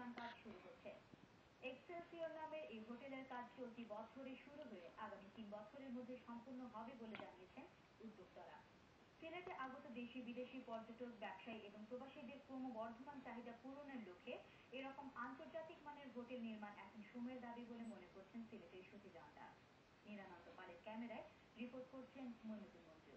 নির্মাণ কাজ শুরু হচ্ছে। এক্সেলসিয়র নামের এই হোটেলের কাজ চলতি বছরে শুরু হয়ে আগামী 3 বছরের মধ্যে সম্পূর্ণ হবে বলে জানিয়েছেন উদ্যোক্তারা। সিলেটে আগত দেশি বিদেশি পর্যটক, ব্যবসায়ী এবং প্রবাসীদের ক্রমবর্ধমান চাহিদা পূরণের লক্ষ্যে এরকম আন্তর্জাতিক মানের হোটেল নির্মাণ এখন সময়ের দাবি বলে মনে করছেন সিলেটের সুফিজানরা। নিরানন্দ পালের ক্যামেরায় রিপোর্ট করছেন মইনুদ্দিন মঞ্জু।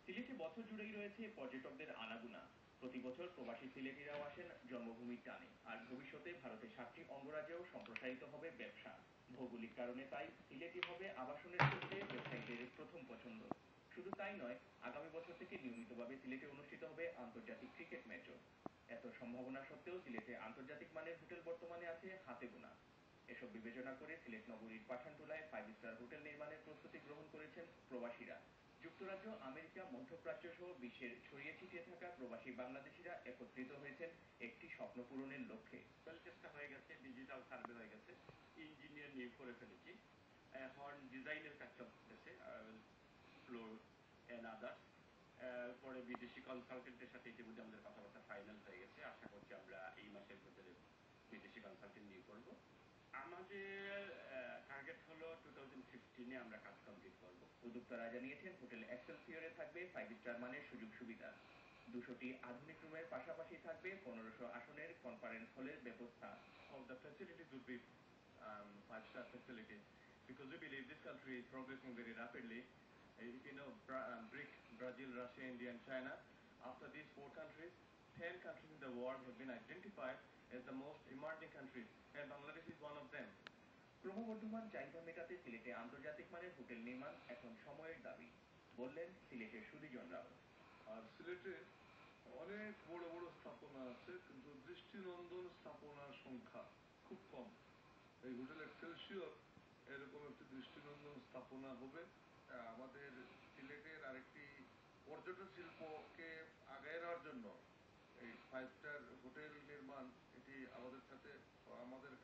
সিলেটে বছর জুড়েই রয়েছে পর্যটকদের আনাগোনা। প্রতি বছর প্রবাসী সিলেটিরাও আসেন জন্মভূমির টানে, আর ভবিষ্যতে ভারতের 7টি অঙ্গরাজ্যেও সম্প্রসারিত হবে ব্যবসা। ভৌগোলিক কারণে তাই সিলেটই হবে আবাসনের ক্ষেত্রে ব্যবসায়ীদের প্রথম পছন্দ। শুধু তাই নয়, আগামী বছর থেকে নিয়মিতভাবে সিলেটে অনুষ্ঠিত হবে আন্তর্জাতিক ক্রিকেট ম্যাচও। এত সম্ভাবনা সত্ত্বেও সিলেটে আন্তর্জাতিক মানের হোটেল বর্তমানে আছে হাতে গোনা। এসব বিবেচনা করে সিলেট নগরীর পাঠানটুলায় 5 স্টার হোটেল নির্মাণের প্রস্তুতি গ্রহণ করেছেন প্রবাসীরা। যুক্তরাজ্য, আমেরিকা, মধ্যপ্রাচ্য সহ বিশ্বের ছড়িয়ে ছিটিয়ে থাকা প্রবাসী বাংলাদেশিরা একত্রিত হয়েছেন একটি স্বপ্ন পূরণের লক্ষ্যে। চেষ্টা হয়ে গেছে, ডিজিটাল সার্ভে হয়ে গেছে, ইঞ্জিনিয়ার নিয়োগ করে ফেলেছি, এখন ডিজাইনের কাজ চলতেছে, ফ্লোর এন্ড আদার্স। পরে বিদেশি কনসালটেন্টের সাথে ইতিমধ্যে আমাদের কথাবার্তা ফাইনাল হয়ে গেছে। আশা করছি আমরা এই মাসের ভিতরে বিদেশি কনসালটেন্ট নিয়োগ করবো। আমাদের টার্গেট হলো 2015-এ আমরা কাজ কমপ্লিট করব। উদ্যোক্তারা জানিয়েছেন হোটেল এক্সেলসিয়রে থাকবে 5 স্টার মানের সুযোগ সুবিধা। 200টি আধুনিক রুমের পাশাপাশি থাকবে 1500 আসনের কনফারেন্স হলের ব্যবস্থা। All the facilities would be 5-star facilities because we believe this country is progressing very rapidly. If you know, BRIC, Brazil, Russia, India and China, after these 4 countries, 10 countries in the world have been identified as the most emerging countries, and Bangladesh is one of them. ক্রমবর্ধমান চাহিদা মেটাতে সিলেটে আন্তর্জাতিক মানের hotel নির্মাণ এখন সময়ের দাবি, বললেন সিলেটের সুধীজনরাও। আর সিলেটে অনেক বড় বড় স্থাপনা আছে, কিন্তু দৃষ্টিনন্দন স্থাপনার সংখ্যা খুব কম। এই হোটেল এক্সেলসিয়র এরকম একটি দৃষ্টিনন্দন স্থাপনা হবে। আমাদের সিলেটের আরেকটি পর্যটন শিল্পকে আগায় নেওয়ার জন্য এই 5 স্টার হোটেল নির্মাণ এটি আমাদের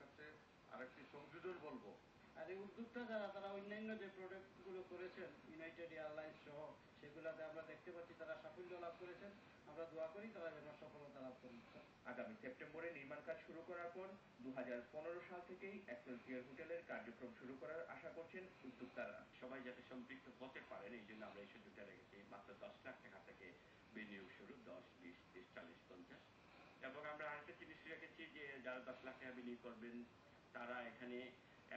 কাছে আরেকটি সংযোজন বলবো। আর এই উদ্যোক্তা যারা, তারা অন্যান্য যে প্রোডাক্টগুলো করেছেন ইউনাইটেড এয়ারলাইন্স সহ, সেগুলোতে আমরা দেখতে পাচ্ছি তারা সাফল্য লাভ করেছেন। আমরা দোয়া করি তারা যেন সফলতা লাভ করেন। আগামী সেপ্টেম্বরে নির্মাণ কাজ শুরু করার পর 2015 সাল থেকেই এক্সেলসিয়র হোটেলের কার্যক্রম শুরু করার আশা করছেন উদ্যোক্তারা। সবাই যাতে সম্পৃক্ত হতে পারেন, এই জন্য আমরা এই সুযোগটা রেখেছি। মাত্র 10 লাখ টাকা থেকে বিনিয়োগ শুরু, 10, 20, 30, 40, 50। এবং আমরা আরেকটা জিনিস রেখেছি যে যারা 10 লাখ টাকা বিনিয়োগ করবেন তারা এখানে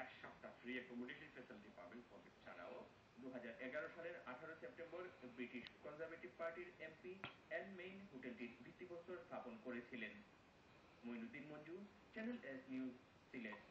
1 সপ্তাহ ফ্রি অ্যাকোমোডেশন ফ্যাসিলিটি পাবেন পকেট ছাড়াও। 2011 সালের 18 সেপ্টেম্বর ব্রিটিশ কনজারভেটিভ পার্টির এমপি অ্যান মেইন হোটেলটির ভিত্তিপ্রস্তর স্থাপন করেছিলেন। Moinuddin Manju, channel S news, Sylhet.